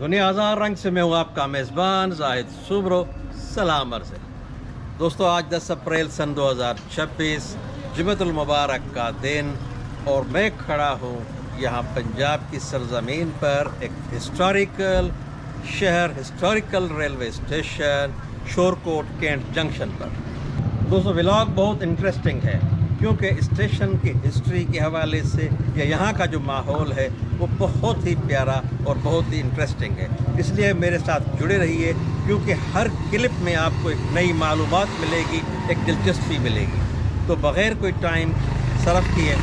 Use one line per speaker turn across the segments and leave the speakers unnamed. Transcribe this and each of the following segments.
दुनिया हज़ार रंग से मैं हूँ आपका मेज़बान जाहिद सुब्रो सलाम अर्ज़ है। दोस्तों, आज 10 अप्रैल सन 2026 जुम्मतुल मुबारक का दिन और मैं खड़ा हूँ यहाँ पंजाब की सरज़मीन पर एक हिस्टोरिकल शहर, historical railway station Shorkot cantt junction पर। दोस्तों, व्लॉग बहुत इंटरेस्टिंग है क्योंकि स्टेशन की हिस्ट्री के हवाले से या यहाँ का जो माहौल है वो बहुत ही प्यारा और बहुत ही इंटरेस्टिंग है। इसलिए मेरे साथ जुड़े रहिए क्योंकि हर क्लिप में आपको एक नई मालूमात मिलेगी, एक दिलचस्पी मिलेगी। तो बग़ैर कोई टाइम सर्फ किए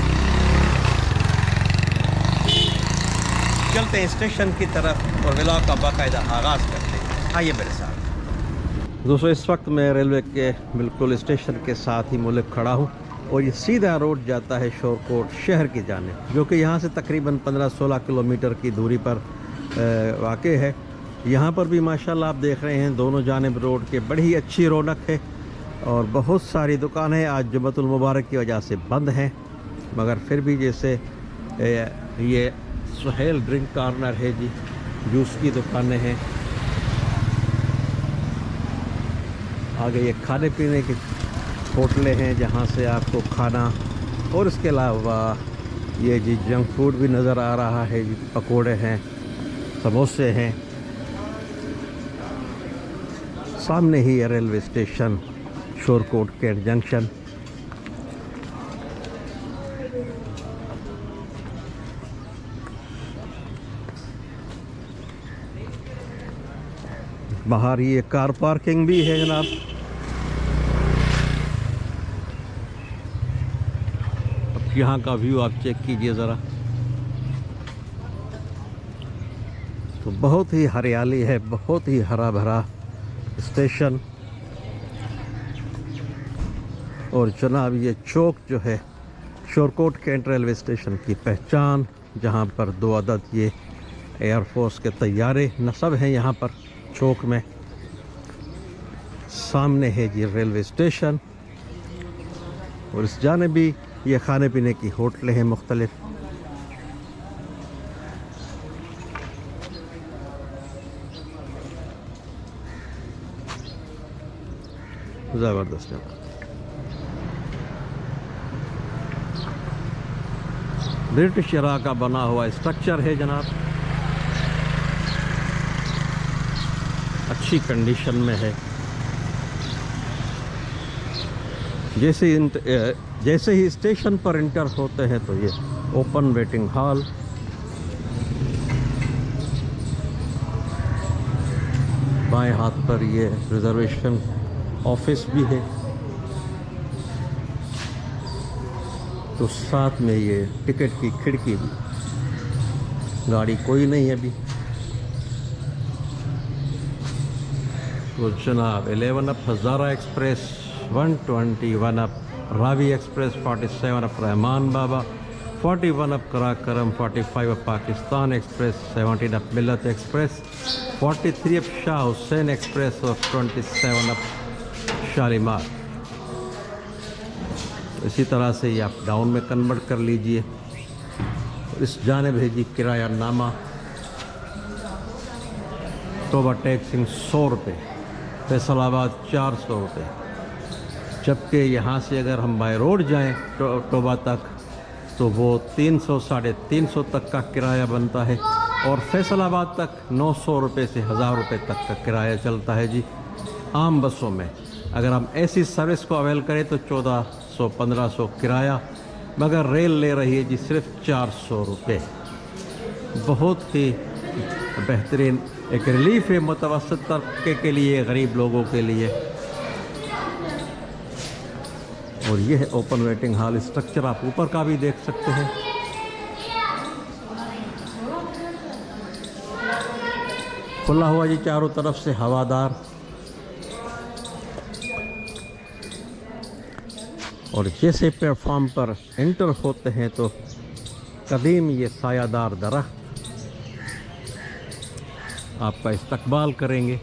चलते हैं स्टेशन की तरफ और व्लॉग का बाकायदा आगाज़ करते हैं। आइए मेरे साथ। दोस्तों, इस वक्त मैं रेलवे के बिल्कुल स्टेशन के साथ ही मुल्क खड़ा हूँ और ये सीधा रोड जाता है शोरकोट शहर की जानिब, जो कि यहाँ से तकरीबन 15-16 किलोमीटर की दूरी पर वाक़े है। यहाँ पर भी माशाल्लाह आप देख रहे हैं दोनों जानिब रोड के बड़ी अच्छी रौनक है और बहुत सारी दुकानें आज जुम्मतुल मुबारक की वजह से बंद हैं, मगर फिर भी जैसे ये सुहेल ड्रिंक कॉर्नर है जी, जूस की दुकानें हैं, आगे ये खाने पीने की होटलें हैं जहाँ से आपको खाना और इसके अलावा ये जी जंक फूड भी नज़र आ रहा है जी, पकोड़े हैं, समोसे हैं। सामने ही है railway station Shorkot cantt junction. बाहर ये कार पार्किंग भी है जनाब। अब यहाँ का व्यू आप चेक कीजिए ज़रा, तो बहुत ही हरियाली है, बहुत ही हरा भरा स्टेशन। और जनाब ये चौक जो है शोरकोट कैंट रेलवे स्टेशन की पहचान, जहाँ पर 2 अदद ये एयरफोर्स के तैयारे नस्ब हैं यहाँ पर चौक में। सामने है जी रेलवे स्टेशन और इस जाने भी ये खाने पीने की होटलें हैं मुख्तलिफ। ज़बरदस्त जगह, ब्रिटिश एरा का बना हुआ स्ट्रक्चर है जनाब, अच्छी कंडीशन में है। जैसे ही स्टेशन पर इंटर होते हैं तो ये ओपन वेटिंग हॉल, बाएं हाथ पर ये रिजर्वेशन ऑफिस भी है, तो साथ में ये टिकट की खिड़की भी। गाड़ी कोई नहीं है अभी। तो जनाब 11 up Hazara express, 121 up Ravi express, 47 up Rehman Baba, 41 up Karakoram, 45 up Pakistan express, 17 up Millat express, 43 up Shah Hussain express और 27 अप शालीमार। इसी तरह से ये आप डाउन में कन्वर्ट कर लीजिए। इस जानिब है जी किराया नामा, टोबा टैक्सिंग 100 रुपये, फैसलाबाद 400 रुपये। जबकि यहाँ से अगर हम बाय रोड जाएँ टोबा तक तो वो 300-350 तक का किराया बनता है और फैसलाबाद तक 900 रुपये से 1000 रुपये तक का किराया चलता है जी आम बसों में। अगर हम ऐसी सर्विस को अवेल करें तो 1400-1500 किराया, मगर रेल ले रही है जी सिर्फ 400 रुपये। बहुत ही बेहतरीन एक रिलीफ है मुतवस्सित तबके के लिए, गरीब लोगों के लिए। और ये है ओपन वेटिंग हॉल स्ट्रक्चर, आप ऊपर का भी देख सकते हैं। खुला हुआ जी चारों तरफ से, हवादार। और जैसे प्लेटफॉर्म पर एंटर होते हैं तो कदीम ये सायादार दरख्त आपका इस्तकबाल करेंगे।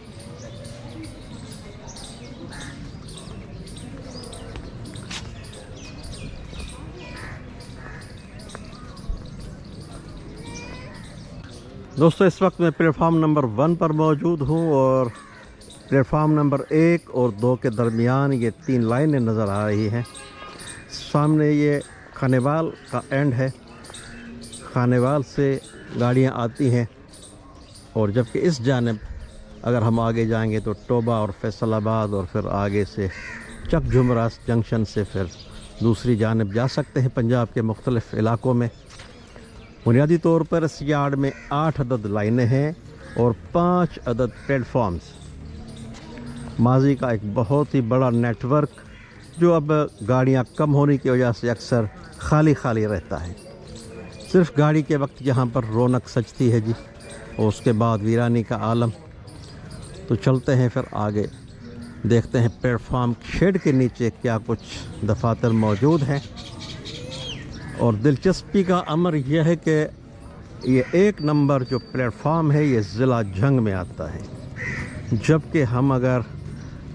दोस्तों इस वक्त मैं प्लेटफार्म नंबर 1 पर मौजूद हूँ और प्लेटफार्म नंबर 1 और 2 के दरमियान ये 3 लाइनें नज़र आ रही हैं। सामने ये खानेवाल का एंड है, खानेवाल से गाड़ियाँ आती हैं और जबकि इस जानिब अगर हम आगे जाएंगे तो टोबा और फैसलाबाद और फिर आगे से चक झुमरा जंक्शन से फिर दूसरी जानिब जा सकते हैं पंजाब के मुख्तलिफ़ इलाकों में। बुनियादी तौर पर इस यार्ड में 8 अदद लाइनें हैं और 5 अदद प्लेटफॉर्म्स। माजी का एक बहुत ही बड़ा नेटवर्क जो अब गाड़ियां कम होने की वजह से अक्सर खाली खाली रहता है। सिर्फ गाड़ी के वक्त यहाँ पर रौनक सजती है जी, और उसके बाद वीरानी का आलम। तो चलते हैं फिर आगे, देखते हैं प्लेटफॉर्म शेड के नीचे क्या कुछ दफातर मौजूद हैं। और दिलचस्पी का अमर यह है कि ये 1 नंबर जो प्लेटफॉर्म है ये ज़िला जंग में आता है, जबकि हम अगर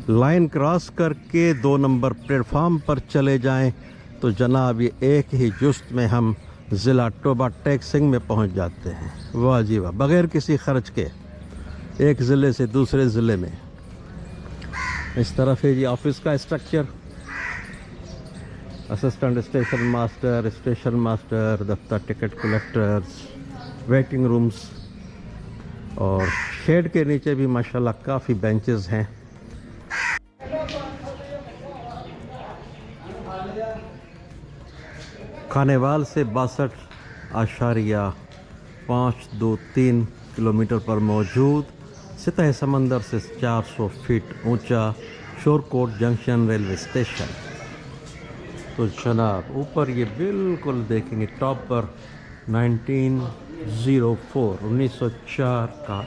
लाइन क्रॉस करके 2 नंबर प्लेटफॉर्म पर चले जाएं तो जनाब ये एक ही जुस्त में हम ज़िला टोबा टैक्सिंग में पहुंच जाते हैं। वाह जी वाह, बग़ैर किसी ख़र्च के एक ज़िले से दूसरे ज़िले में। इस तरफ है जी ऑफिस का स्ट्रक्चर, असिस्टेंट स्टेशन मास्टर, दफ्तर टिकट कलेक्टर्स, वेटिंग रूम्स, और शेड के नीचे भी माशाल्लाह काफ़ी बेंचेस हैं। खानेवाल से 62.523 किलोमीटर पर मौजूद सतह समंदर से 400 फीट ऊंचा शोरकोट जंक्शन रेलवे स्टेशन। तो जनाब ऊपर ये बिल्कुल देखेंगे टॉप पर 1904 का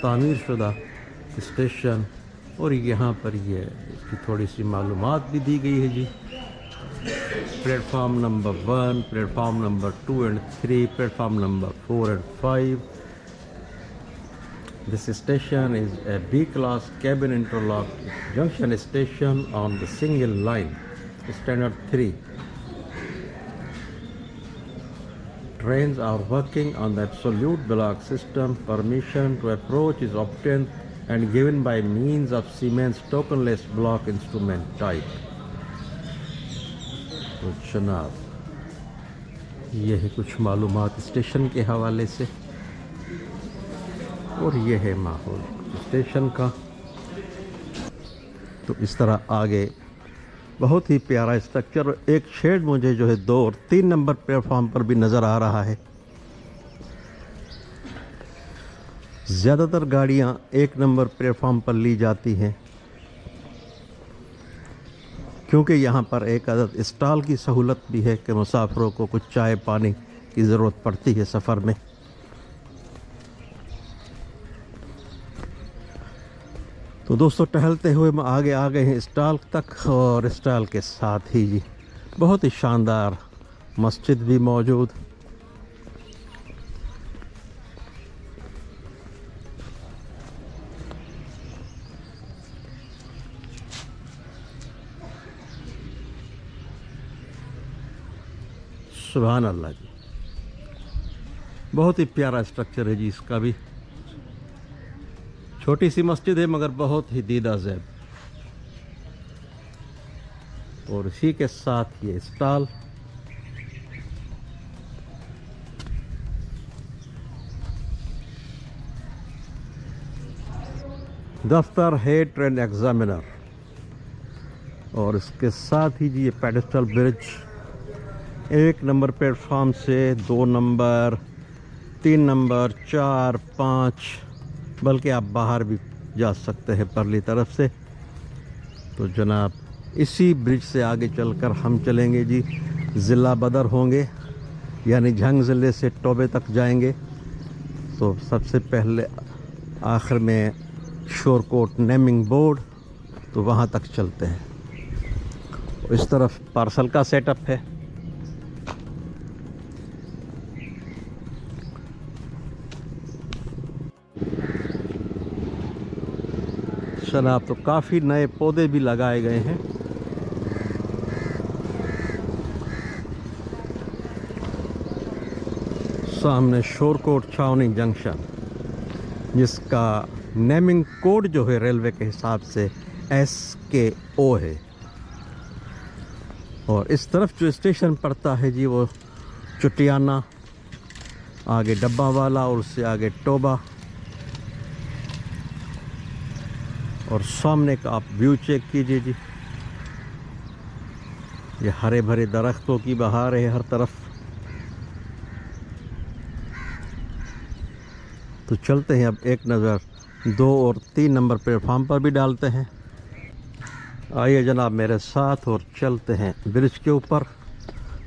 तामीर शुदा स्टेशन, और यहाँ पर ये इसकी थोड़ी सी मालूमात भी दी गई है जी। Platform number 1, platform number 2 and 3, platform number 4 and 5। This station is a B-class cabin interlocked junction station on the single line, standard 3. Trains are working on the absolute block system. Permission to approach is obtained and given by means of Siemens tokenless block instrument type. तो जनाब ये है कुछ मालूमात station के हवाले से, और ये है माहौल स्टेशन का। तो इस तरह आगे बहुत ही प्यारा स्ट्रक्चर, एक शेड मुझे जो है 2 और 3 नंबर प्लेटफॉर्म पर भी नज़र आ रहा है। ज़्यादातर गाड़ियाँ 1 नंबर प्लेटफॉर्म पर ली जाती हैं क्योंकि यहाँ पर एक अदद स्टॉल की सहूलत भी है कि मुसाफिरों को कुछ चाय पानी की ज़रूरत पड़ती है सफ़र में। तो दोस्तों टहलते हुए हम आगे आ गए हैं स्टॉल तक, और स्टॉल के साथ ही जी बहुत ही शानदार मस्जिद भी मौजूद। सुभान अल्लाह जी, बहुत ही प्यारा स्ट्रक्चर है जी इसका भी। छोटी सी मस्जिद है मगर बहुत ही दीदा ज़ैब, और इसी के साथ ये स्टॉल। दफ्तर है ट्रेन एग्जामिनर, और इसके साथ ही जी ये पेडेस्टल ब्रिज 1 नंबर प्लेटफॉर्म से 2 नंबर, 3 नंबर, 4, 5, बल्कि आप बाहर भी जा सकते हैं परली तरफ से। तो जनाब इसी ब्रिज से आगे चलकर हम चलेंगे जी, ज़िला बदर होंगे, यानी झंग ज़िले से टोबे तक जाएंगे। तो सबसे पहले आखिर में शोरकोट नेमिंग बोर्ड, तो वहाँ तक चलते हैं। इस तरफ पार्सल का सेटअप है। जनाब तो काफ़ी नए पौधे भी लगाए गए हैं। सामने शोरकोट छावनी जंक्शन। जिसका नेमिंग कोड जो है रेलवे के हिसाब से SKO है। और इस तरफ जो स्टेशन पड़ता है जी वो चुटियाना, आगे डब्बा वाला और उससे आगे टोबा। और सामने का आप व्यू चेक कीजिए जी, ये हरे भरे दरख्तों की बहार है हर तरफ। तो चलते हैं अब एक नज़र 2 और 3 नंबर प्लेटफार्म पर भी डालते हैं। आइए जनाब मेरे साथ और चलते हैं ब्रिज के ऊपर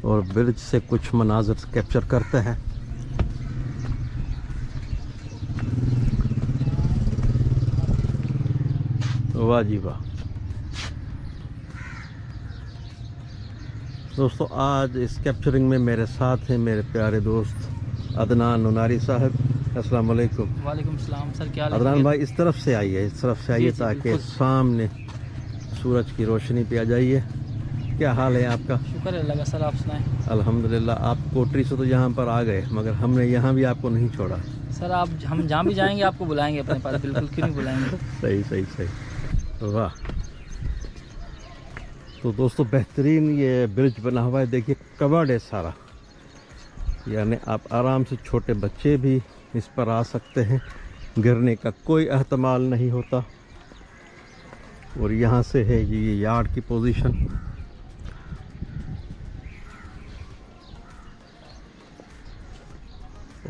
और ब्रिज से कुछ मनाज़र कैप्चर करते हैं। वाह जी वाह। दोस्तों आज इस कैप्चरिंग में मेरे साथ हैं मेरे प्यारे दोस्त अदनान नुनारी साहब। अस्सलाम वालेकुम।
वालेकुम सलाम सर, क्या हाल है?
अदनान भाई इस तरफ से आइए, इस तरफ से आइए
जी,
ताकि
बिल्कुल।
सामने सूरज की रोशनी पे आ जाइए। क्या हाल है आपका?
शुक्र है अल्लाह का सर, आप सुनाएं।
अल्हम्दुलिल्लाह। आप कोटरी से तो यहाँ पर आ गए मगर हमने यहाँ भी आपको नहीं छोड़ा।
सर आप हम जहाँ भी जाएंगे आपको बुलाएंगे अपने पास, बिल्कुल, क्यों नहीं बुलाएंगे।
सही सही सही, वाह। तो दोस्तों बेहतरीन ये ब्रिज बना हुआ है, देखिए कवर्ड है सारा, यानी आप आराम से छोटे बच्चे भी इस पर आ सकते हैं, गिरने का कोई एहतमाल नहीं होता। और यहाँ से है ये यार्ड की पोजीशन।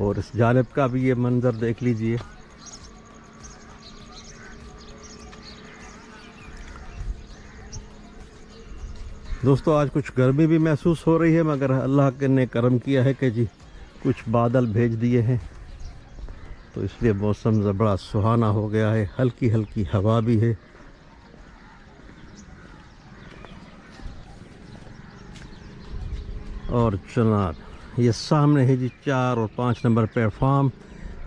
और इस जानिब का भी ये मंज़र देख लीजिए। दोस्तों आज कुछ गर्मी भी महसूस हो रही है मगर अल्लाह के ने करम किया है कि जी कुछ बादल भेज दिए हैं, तो इसलिए मौसम बड़ा सुहाना हो गया है, हल्की हल्की हवा भी है। और जनाब ये सामने है जी 4 और 5 नंबर प्लेटफार्म।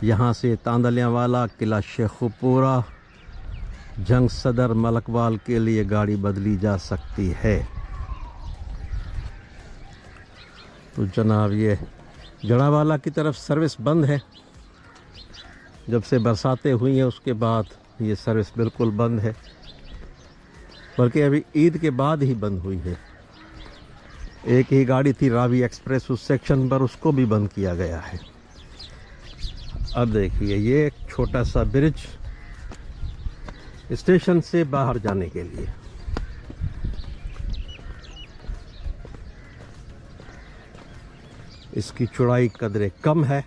यहाँ से तांदलियाँ वाला, किला शेखुपुरा, जंग सदर, मलकवाल के लिए गाड़ी बदली जा सकती है। तो जनाब ये जड़ावाला की तरफ सर्विस बंद है, जब से बरसातें हुई हैं उसके बाद ये सर्विस बिल्कुल बंद है, बल्कि अभी ईद के बाद ही बंद हुई है। एक ही गाड़ी थी रावी एक्सप्रेस उस सेक्शन पर, उसको भी बंद किया गया है। अब देखिए ये एक छोटा सा ब्रिज स्टेशन से बाहर जाने के लिए। इसकी चौड़ाई कदरे कम है।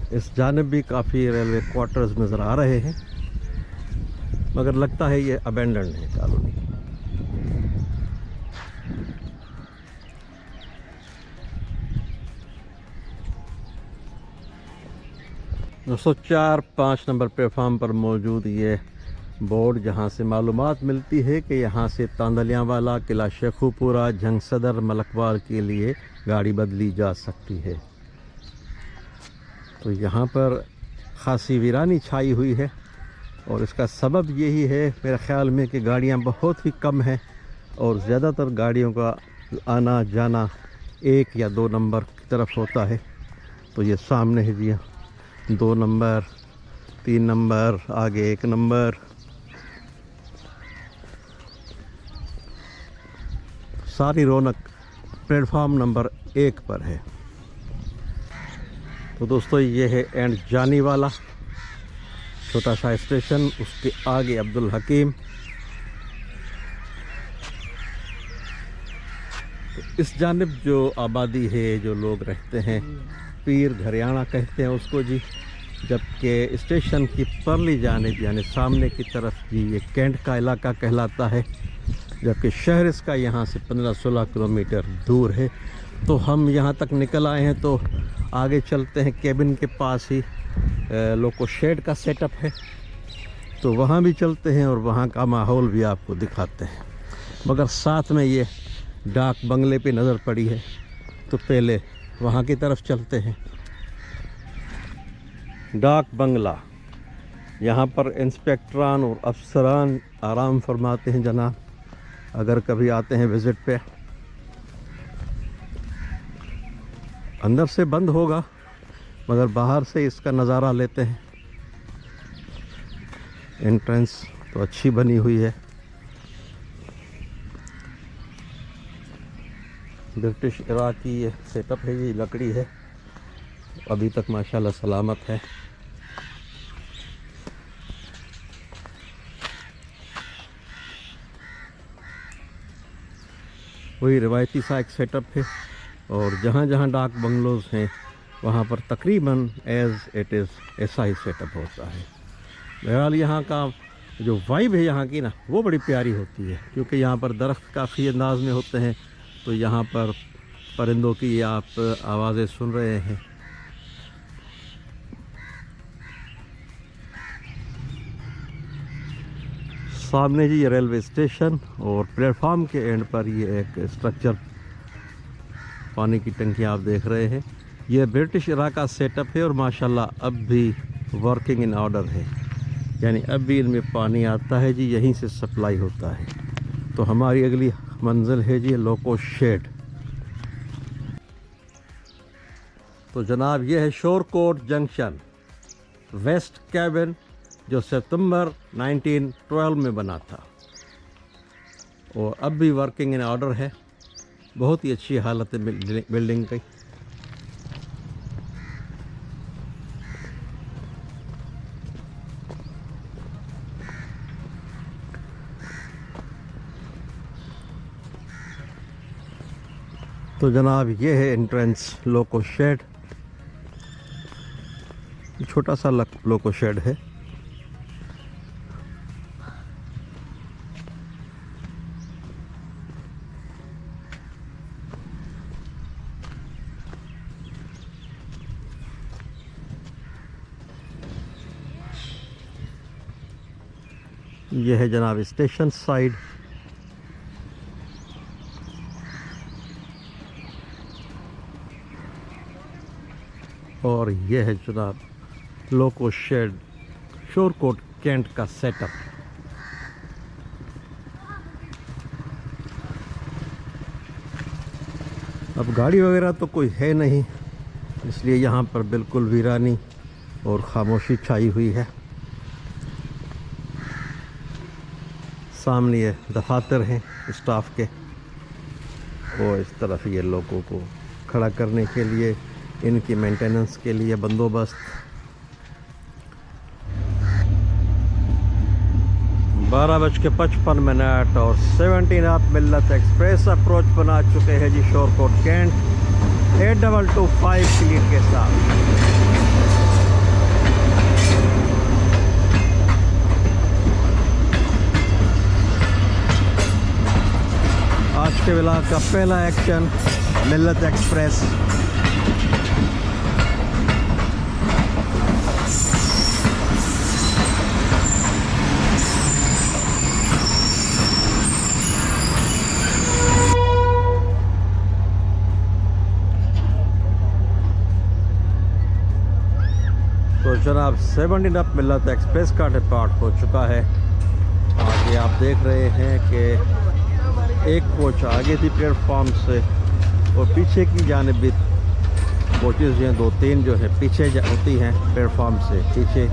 इस जानिब भी काफ़ी रेलवे क्वार्टर्स नज़र आ रहे हैं मगर लगता है ये अबेंडन है कॉलोनी। दोस्तों 4-5 नंबर प्लेटफार्म पर मौजूद ये बोर्ड जहाँ से मालूमात मिलती है कि यहाँ से तांदलियाँ वाला, किला शेखुपुरा, जंग सदर, मलकवाल के लिए गाड़ी बदली जा सकती है। तो यहाँ पर खासी वीरानी छाई हुई है और इसका सबब यही है मेरे ख़्याल में कि गाड़ियाँ बहुत ही कम हैं और ज़्यादातर गाड़ियों का आना जाना 1 या 2 नंबर की तरफ होता है। तो ये सामने है जी 2 नंबर, 3 नंबर, आगे 1 नंबर। सारी रौनक प्लेटफार्म नंबर 1 पर है। तो दोस्तों ये है एंड जानी वाला छोटा सा स्टेशन, उसके आगे अब्दुल हकीम। तो इस जानिब जो आबादी है, जो लोग रहते हैं, पीर घरियाणा कहते हैं उसको जी, जबकि स्टेशन की परली जानिब यानी सामने की तरफ जी ये कैंट का इलाका कहलाता है, जबकि शहर इसका यहाँ से 15-16 किलोमीटर दूर है। तो हम यहाँ तक निकल आए हैं, तो आगे चलते हैं। केबिन के पास ही लोको शेड का सेटअप है, तो वहाँ भी चलते हैं और वहाँ का माहौल भी आपको दिखाते हैं। मगर साथ में ये डाक बंगले पे नज़र पड़ी है, तो पहले वहाँ की तरफ चलते हैं। डाक बंगला, यहाँ पर इंस्पेक्टरान और अफसरान आराम फरमाते हैं जनाब, अगर कभी आते हैं विज़िट पे। अंदर से बंद होगा मगर बाहर से इसका नज़ारा लेते हैं। एंट्रेंस तो अच्छी बनी हुई है, ब्रिटिश इरा की ये सेटअप है, ये लकड़ी है, अभी तक माशाल्लाह सलामत है। वही रिवायती सा एक सेटअप है, और जहाँ जहाँ डाक बंगलोज़ हैं वहाँ पर तकरीबन एज़ इट इज़ ऐसा ही सेटअप होता है। बहरहाल यहाँ का जो वाइब है यहाँ की ना, वो बड़ी प्यारी होती है, क्योंकि यहाँ पर दरख्त काफ़ी अंदाज में होते हैं, तो यहाँ पर परिंदों की आप आवाज़ें सुन रहे हैं। सामने जी ये रेलवे स्टेशन, और प्लेटफार्म के एंड पर ये एक स्ट्रक्चर, पानी की टंकी आप देख रहे हैं। ये ब्रिटिश इरा का सेटअप है और माशाल्लाह अब भी वर्किंग इन ऑर्डर है, यानी अब भी इनमें पानी आता है जी, यहीं से सप्लाई होता है। तो हमारी अगली मंजिल है जी लोको शेड। तो जनाब ये है शोरकोट जंक्शन, वेस्ट कैबिन, जो सितंबर 1912 में बना था और अब भी वर्किंग इन ऑर्डर है। बहुत ही अच्छी हालत है बिल्डिंग की। तो जनाब ये है एंट्रेंस लोको शेड, छोटा सा लोको शेड है। यह है जनाब स्टेशन साइड। और यह है जनाब लोको शेड, शोरकोट कैंट का सेटअप। अब गाड़ी वगैरह तो कोई है नहीं, इसलिए यहाँ पर बिल्कुल वीरानी और खामोशी छाई हुई है। सामने ये दफातर हैं स्टाफ के, और इस तरफ ये लोगों को खड़ा करने के लिए, इनकी मेंटेनेंस के लिए बंदोबस्त। 12:55 और 17 आप मिल्लत एक्सप्रेस अप्रोच बना चुके हैं जी शोरकोट कैंट 8225 क्लियर के साथ। आज के व्लॉग का पहला एक्शन मिल्लत एक्सप्रेस। तो जनाब 17 अप मिल्लत एक्सप्रेस का डिपार्ट हो चुका है। आगे आप देख रहे हैं कि एक कोच आगे थी प्लेटफॉर्म से, और पीछे की जानिब भी कोचेज़ जो हैं 2-3 जो है पीछे होती हैं प्लेटफॉर्म से पीछे,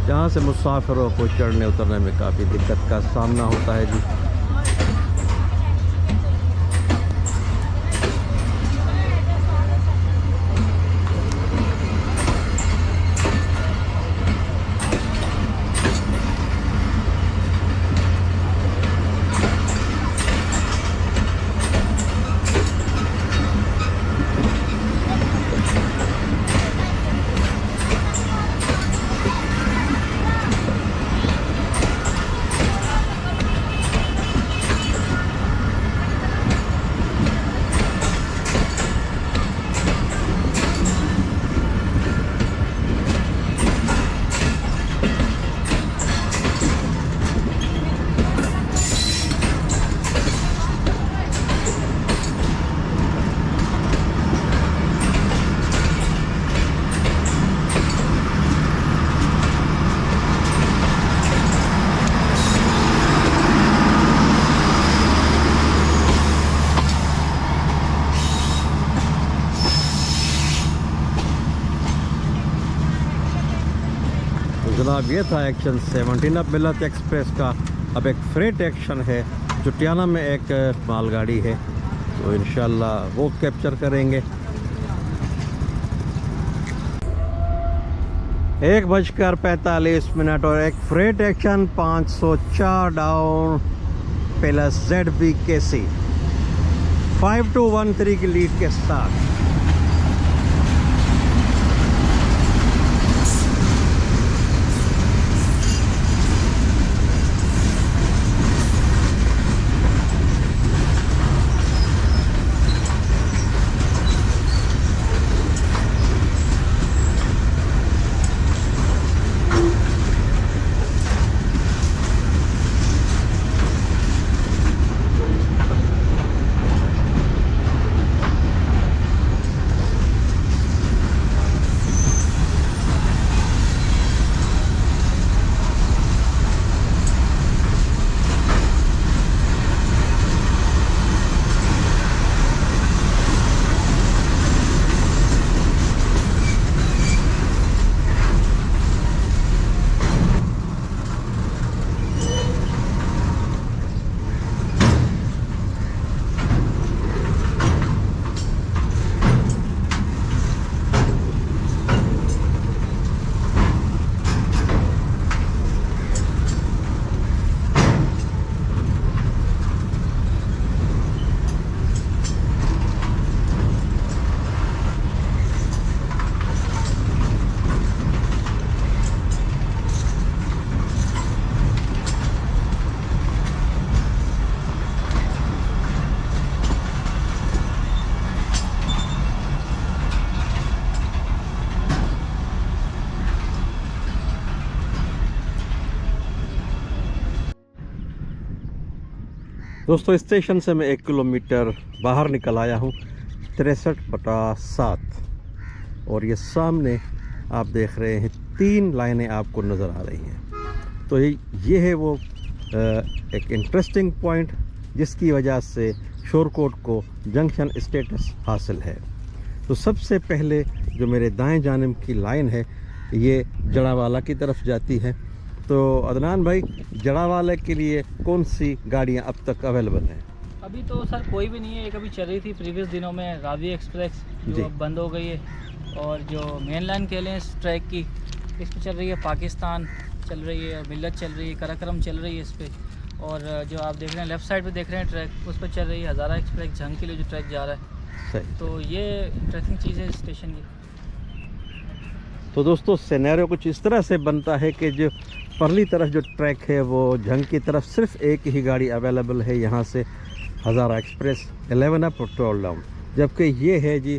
जहाँ से मुसाफिरों को चढ़ने उतरने में काफ़ी दिक्कत का सामना होता है जी। जनाब ये था एक्शन 17 अब मिलत एक्सप्रेस का। अब एक फ्रेट एक्शन है, जुटियाना में एक मालगाड़ी है, तो इंशाल्लाह वो कैप्चर करेंगे। 1:45 और एक freight action 504 down plus ZBKC 5213 की लीड के साथ। दोस्तों स्टेशन से मैं 1 किलोमीटर बाहर निकल आया हूँ, 63/7, और ये सामने आप देख रहे हैं 3 लाइनें आपको नज़र आ रही हैं। तो ये है वो एक इंटरेस्टिंग पॉइंट जिसकी वजह से शोरकोट को जंक्शन स्टेटस हासिल है। तो सबसे पहले जो मेरे दाएं जानिब की लाइन है ये जड़ावाला की तरफ जाती है। तो अदनान भाई, जड़ावाले के लिए कौन सी गाड़ियां अब तक अवेलेबल हैं?
अभी तो सर कोई भी नहीं है। एक अभी चल रही थी प्रीवियस दिनों में रावी एक्सप्रेस, जो अब बंद हो गई है। और जो मेन लाइन कह लें इस ट्रैक की, इस पर चल रही है पाकिस्तान चल रही है, मिल्लत चल रही है, कराक्रम चल रही है इस पर। और जो आप देख रहे हैं लेफ़्ट साइड पे देख रहे हैं ट्रैक, उस पर चल रही है हज़ारा एक्सप्रेस जंग के लिए जो ट्रैक जा रहा है।
सही।
तो ये इंटरेस्टिंग चीज़ है स्टेशन की।
तो दोस्तों सिनेरियो कुछ इस तरह से बनता है कि जो परली तरफ जो ट्रैक है वो जंग की तरफ सिर्फ एक ही गाड़ी अवेलेबल है, यहाँ से हज़ारा एक्सप्रेस 11 अप और 12 डाउन। जबकि ये है जी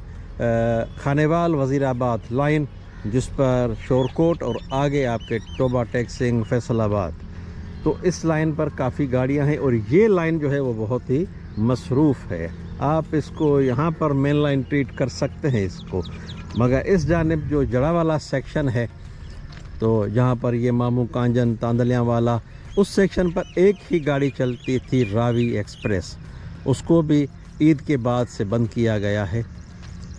खानेवाल वज़ीराबाद लाइन, जिस पर शोरकोट और आगे आपके टोबा टेक्सिंग फैसलाबाद। तो इस लाइन पर काफ़ी गाड़ियाँ हैं और ये लाइन जो है वो बहुत ही मसरूफ़ है। आप इसको यहाँ पर मेन लाइन ट्रीट कर सकते हैं इसको, मगर इस जानिब जो जड़ा वाला सेक्शन है, तो जहाँ पर ये मामू कांजन तांदलियाँ वाला, उस सेक्शन पर एक ही गाड़ी चलती थी रावी एक्सप्रेस, उसको भी ईद के बाद से बंद किया गया है।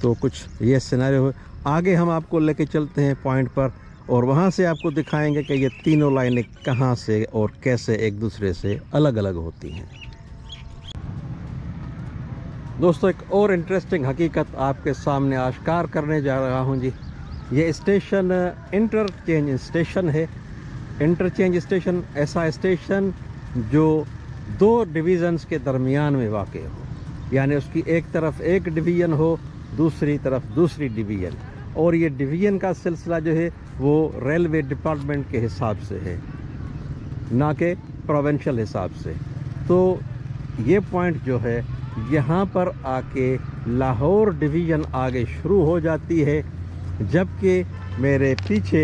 तो कुछ ये सिनेरियो है। आगे हम आपको लेके चलते हैं पॉइंट पर और वहाँ से आपको दिखाएंगे कि ये तीनों लाइनें कहाँ से और कैसे एक दूसरे से अलग अलग होती हैं। दोस्तों एक और इंटरेस्टिंग हकीकत आपके सामने आश्कार करने जा रहा हूँ जी। ये स्टेशन इंटरचेंज स्टेशन है। इंटरचेंज स्टेशन ऐसा स्टेशन जो 2 डिवीज़न्स के दरमियान में वाक़ हो, यानी उसकी एक तरफ एक डिवीज़न हो, दूसरी तरफ दूसरी डिवीज़न, और ये डिवीज़न का सिलसिला जो है वो रेलवे डिपार्टमेंट के हिसाब से है, ना कि प्रोविंशियल हिसाब से। तो ये पॉइंट जो है यहाँ पर आके लाहौर डिवीज़न आगे शुरू हो जाती है, जबकि मेरे पीछे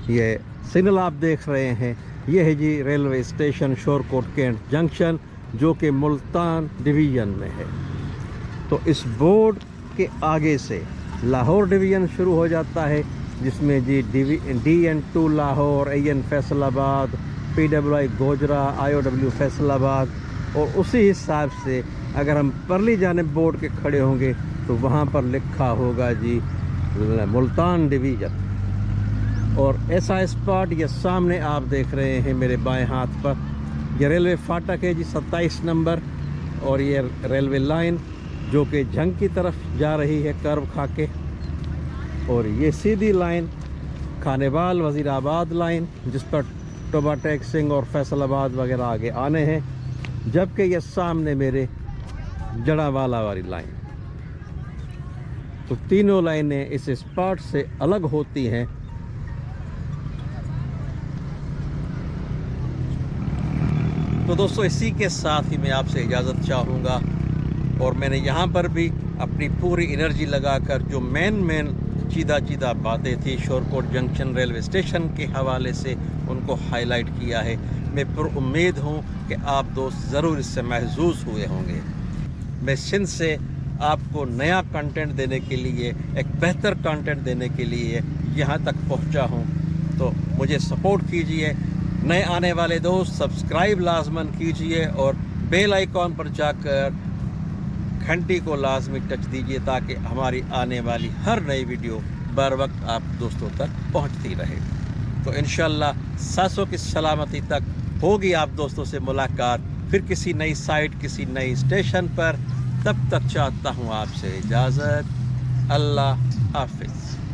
ये सिग्नल आप देख रहे हैं, ये है जी railway station Shorkot cantt junction, जो कि मुल्तान डिवीज़न में है। तो इस बोर्ड के आगे से लाहौर डिवीज़न शुरू हो जाता है, जिसमें जी DN2 Lahore, AN Faisalabad, PWI Gojra, IOW Faisalabad, और उसी हिसाब से अगर हम परली जानिब बोर्ड के खड़े होंगे तो वहाँ पर लिखा होगा जी मुल्तान डिवीज़न। और ऐसा स्पॉट ये सामने आप देख रहे हैं मेरे बाएं हाथ पर, ये रेलवे फाटक है जी 27 नंबर, और ये रेलवे लाइन जो कि जंग की तरफ जा रही है कर्व खा के, और ये सीधी लाइन खानेवाल वज़ीराबाद लाइन जिस पर टोबा टेक सिंह और फैसलाबाद वगैरह आगे आने हैं, जबकि ये सामने मेरे जड़ावाला वाली लाइन। तो तीनों लाइनें इस स्पॉट से अलग होती हैं। तो दोस्तों इसी के साथ ही मैं आपसे इजाज़त चाहूँगा, और मैंने यहाँ पर भी अपनी पूरी एनर्जी लगाकर जो मेन चीदा बातें थी शोरकोट जंक्शन रेलवे स्टेशन के हवाले से उनको हाईलाइट किया है। मैं उम्मीद हूँ कि आप दोस्त ज़रूर इससे महसूस हुए होंगे। मैं सिंध से आपको नया कंटेंट देने के लिए, एक बेहतर कंटेंट देने के लिए यहाँ तक पहुँचा हूँ, तो मुझे सपोर्ट कीजिए। नए आने वाले दोस्त सब्सक्राइब लाजमन कीजिए और बेल आइकॉन पर जाकर घंटी को लाजमी टच दीजिए ताकि हमारी आने वाली हर नई वीडियो बर वक्त आप दोस्तों तक पहुंचती रहे। तो इंशाल्लाह सांसों की सलामती तक होगी आप दोस्तों से मुलाकात फिर किसी नई साइट, किसी नई स्टेशन पर। तब तक चाहता हूं आपसे इजाज़त। अल्लाह हाफिज़।